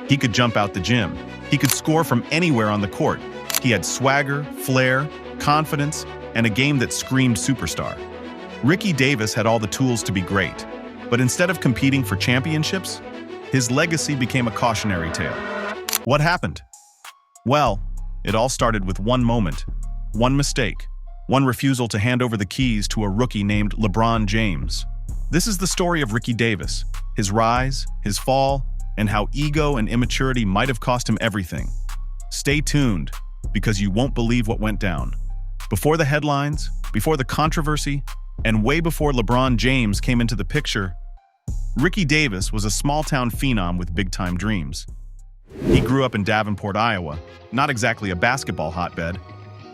He could jump out the gym. He could score from anywhere on the court. He had swagger, flair, confidence, and a game that screamed superstar. Ricky Davis had all the tools to be great, but instead of competing for championships, his legacy became a cautionary tale. What happened? Well, it all started with one moment, one mistake, one refusal to hand over the keys to a rookie named LeBron James. This is the story of Ricky Davis, his rise, his fall, and how ego and immaturity might have cost him everything. Stay tuned, because you won't believe what went down. Before the headlines, before the controversy, and way before LeBron James came into the picture, Ricky Davis was a small-town phenom with big-time dreams. He grew up in Davenport, Iowa, not exactly a basketball hotbed,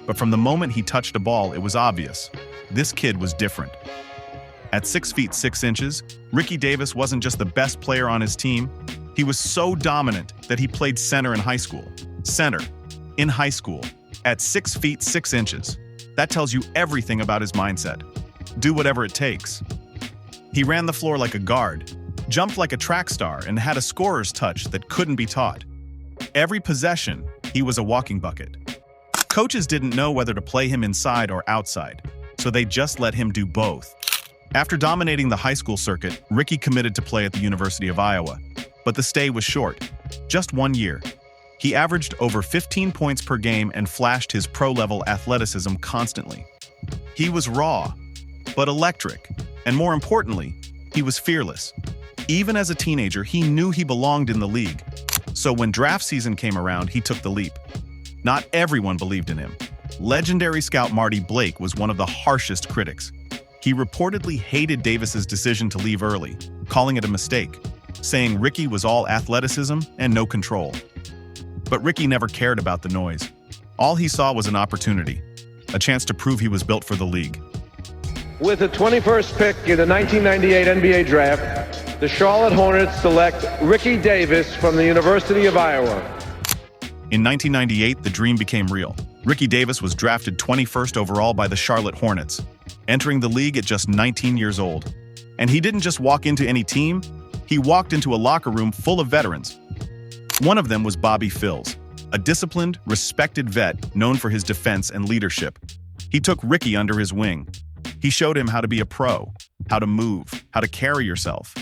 but from the moment he touched a ball, it was obvious. This kid was different. At 6 feet 6 inches, Ricky Davis wasn't just the best player on his team, he was so dominant that he played center in high school. Center, in high school, at 6 feet 6 inches. That tells you everything about his mindset. Do whatever it takes. He ran the floor like a guard, jumped like a track star, and had a scorer's touch that couldn't be taught. Every possession, he was a walking bucket. Coaches didn't know whether to play him inside or outside, so they just let him do both. After dominating the high school circuit, Ricky committed to play at the University of Iowa, but the stay was short, just 1 year. He averaged over 15 points per game and flashed his pro-level athleticism constantly. He was raw, but electric, and more importantly, he was fearless. Even as a teenager, he knew he belonged in the league. So when draft season came around, he took the leap. Not everyone believed in him. Legendary scout Marty Blake was one of the harshest critics. He reportedly hated Davis's decision to leave early, calling it a mistake, saying Ricky was all athleticism and no control. But Ricky never cared about the noise. All he saw was an opportunity, a chance to prove he was built for the league. With the 21st pick in the 1998 NBA Draft, the Charlotte Hornets select Ricky Davis from the University of Iowa. In 1998, the dream became real. Ricky Davis was drafted 21st overall by the Charlotte Hornets, entering the league at just 19 years old. And he didn't just walk into any team, he walked into a locker room full of veterans. One of them was Bobby Phills, a disciplined, respected vet known for his defense and leadership. He took Ricky under his wing. He showed him how to be a pro, how to move, how to carry yourself.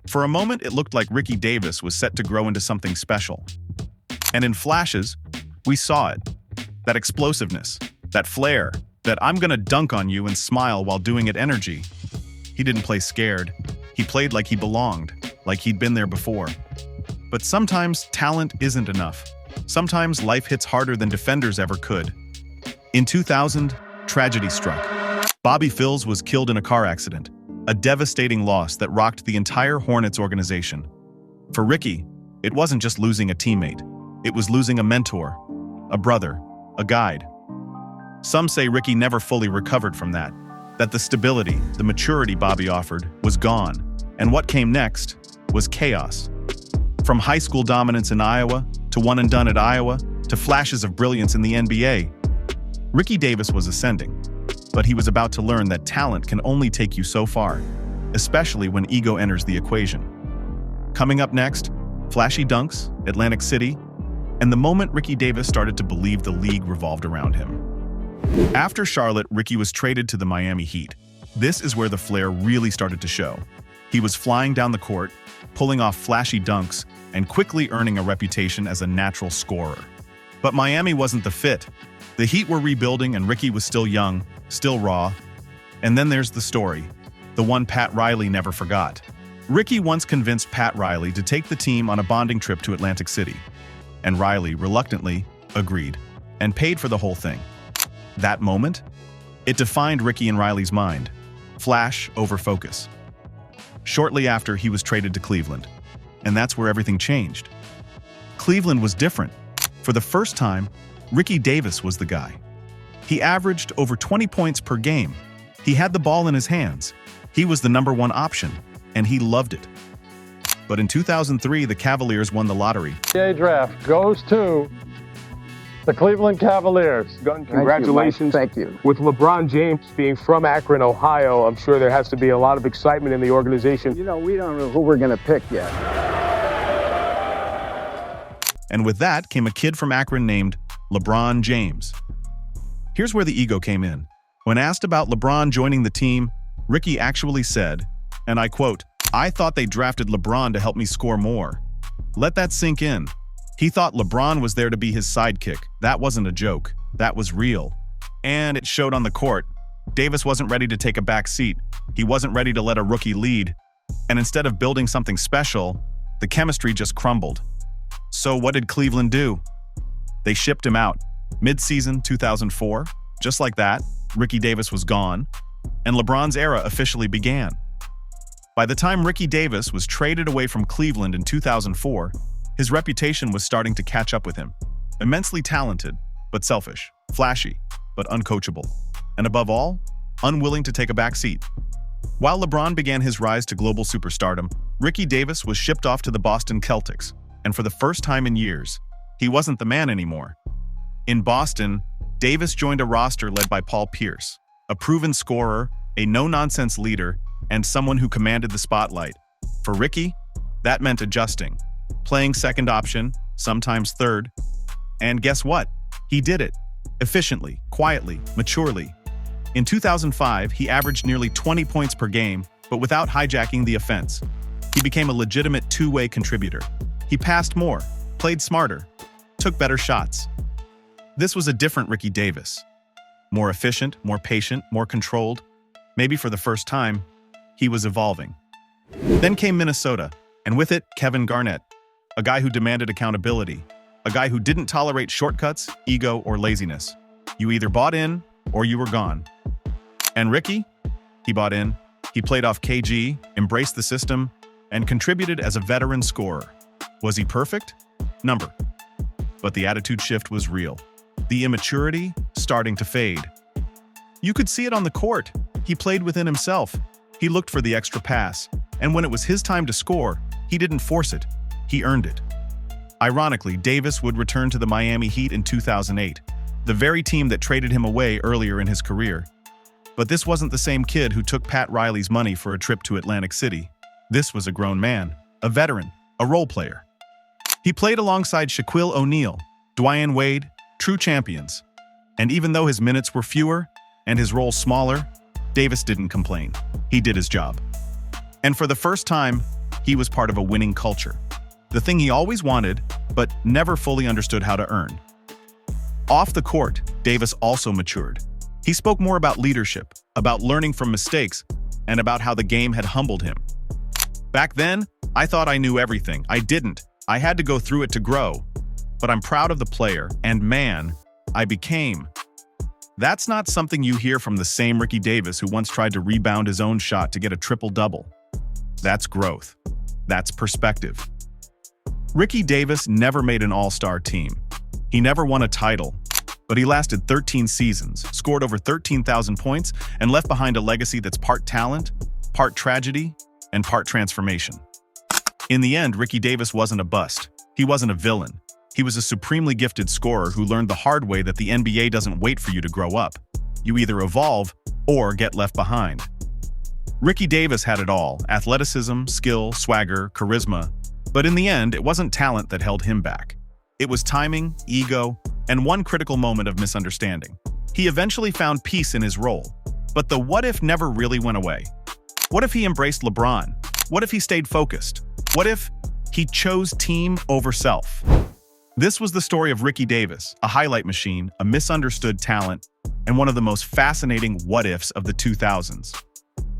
For a moment, it looked like Ricky Davis was set to grow into something special. And in flashes, we saw it. That explosiveness, that flair, that I'm gonna dunk on you and smile while doing it energy. He didn't play scared. He played like he belonged, like he'd been there before. But sometimes talent isn't enough. Sometimes life hits harder than defenders ever could. In 2000, tragedy struck. Bobby Phills was killed in a car accident, a devastating loss that rocked the entire Hornets organization. For Ricky, it wasn't just losing a teammate. It was losing a mentor, a brother, a guide. Some say Ricky never fully recovered from that the stability, the maturity Bobby offered was gone, and what came next was chaos. From high school dominance in Iowa, to one and done at Iowa, to flashes of brilliance in the NBA, Ricky Davis was ascending, but he was about to learn that talent can only take you so far, especially when ego enters the equation. Coming up next, flashy dunks, Atlantic City, and the moment Ricky Davis started to believe the league revolved around him. After Charlotte, Ricky was traded to the Miami Heat. This is where the flair really started to show. He was flying down the court, pulling off flashy dunks, and quickly earning a reputation as a natural scorer. But Miami wasn't the fit. The Heat were rebuilding and Ricky was still young, still raw. And then there's the story, the one Pat Riley never forgot. Ricky once convinced Pat Riley to take the team on a bonding trip to Atlantic City. And Riley reluctantly agreed and paid for the whole thing. That moment, it defined Ricky and Riley's mind. Flash over focus. Shortly after, he was traded to Cleveland. And that's where everything changed. Cleveland was different. For the first time, Ricky Davis was the guy. He averaged over 20 points per game. He had the ball in his hands. He was the #1 option, and he loved it. But in 2003, the Cavaliers won the lottery. NBA Draft goes to the Cleveland Cavaliers. Congratulations. Thank you. With LeBron James being from Akron, Ohio, I'm sure there has to be a lot of excitement in the organization. You know, we don't know who we're going to pick yet. And with that came a kid from Akron named LeBron James. Here's where the ego came in. When asked about LeBron joining the team, Ricky actually said, and I quote, "I thought they drafted LeBron to help me score more." Let that sink in. He thought LeBron was there to be his sidekick. That wasn't a joke. That was real. And it showed on the court. Davis wasn't ready to take a back seat. He wasn't ready to let a rookie lead. And instead of building something special, the chemistry just crumbled. So what did Cleveland do? They shipped him out. Mid-season 2004, just like that, Ricky Davis was gone, and LeBron's era officially began. By the time Ricky Davis was traded away from Cleveland in 2004, his reputation was starting to catch up with him. Immensely talented, but selfish, flashy, but uncoachable, and above all, unwilling to take a back seat. While LeBron began his rise to global superstardom, Ricky Davis was shipped off to the Boston Celtics, and for the first time in years, he wasn't the man anymore. In Boston, Davis joined a roster led by Paul Pierce, a proven scorer, a no-nonsense leader, and someone who commanded the spotlight. For Ricky, that meant adjusting, playing second option, sometimes third. And guess what? He did it. Efficiently, quietly, maturely. In 2005, he averaged nearly 20 points per game, but without hijacking the offense. He became a legitimate two-way contributor. He passed more, played smarter, took better shots. This was a different Ricky Davis. More efficient, more patient, more controlled. Maybe for the first time, he was evolving. Then came Minnesota, and with it, Kevin Garnett, a guy who demanded accountability, a guy who didn't tolerate shortcuts, ego, or laziness. You either bought in, or you were gone. And Ricky? He bought in. He played off KG, embraced the system, and contributed as a veteran scorer. Was he perfect? Number. But the attitude shift was real. The immaturity starting to fade. You could see it on the court. He played within himself. He looked for the extra pass, and when it was his time to score, he didn't force it. He earned it. Ironically, Davis would return to the Miami Heat in 2008, the very team that traded him away earlier in his career. But this wasn't the same kid who took Pat Riley's money for a trip to Atlantic City. This was a grown man, a veteran, a role player. He played alongside Shaquille O'Neal, Dwyane Wade, true champions. And even though his minutes were fewer and his role smaller, Davis didn't complain. He did his job. And for the first time, he was part of a winning culture. The thing he always wanted, but never fully understood how to earn. Off the court, Davis also matured. He spoke more about leadership, about learning from mistakes, and about how the game had humbled him. Back then, I thought I knew everything. I didn't. I had to go through it to grow. But I'm proud of the player, and man, I became. That's not something you hear from the same Ricky Davis who once tried to rebound his own shot to get a triple-double. That's growth. That's perspective. Ricky Davis never made an all-star team. He never won a title, but he lasted 13 seasons, scored over 13,000 points, and left behind a legacy that's part talent, part tragedy, and part transformation. In the end, Ricky Davis wasn't a bust. He wasn't a villain. He was a supremely gifted scorer who learned the hard way that the NBA doesn't wait for you to grow up. You either evolve or get left behind. Ricky Davis had it all: athleticism, skill, swagger, charisma. But in the end, it wasn't talent that held him back. It was timing, ego, and one critical moment of misunderstanding. He eventually found peace in his role. But the what if never really went away. What if he embraced LeBron? What if he stayed focused? What if he chose team over self? This was the story of Ricky Davis, a highlight machine, a misunderstood talent, and one of the most fascinating what-ifs of the 2000s.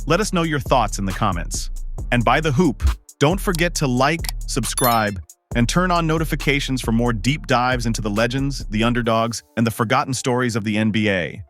Let us know your thoughts in the comments. And by the hoop, don't forget to like, subscribe, and turn on notifications for more deep dives into the legends, the underdogs, and the forgotten stories of the NBA.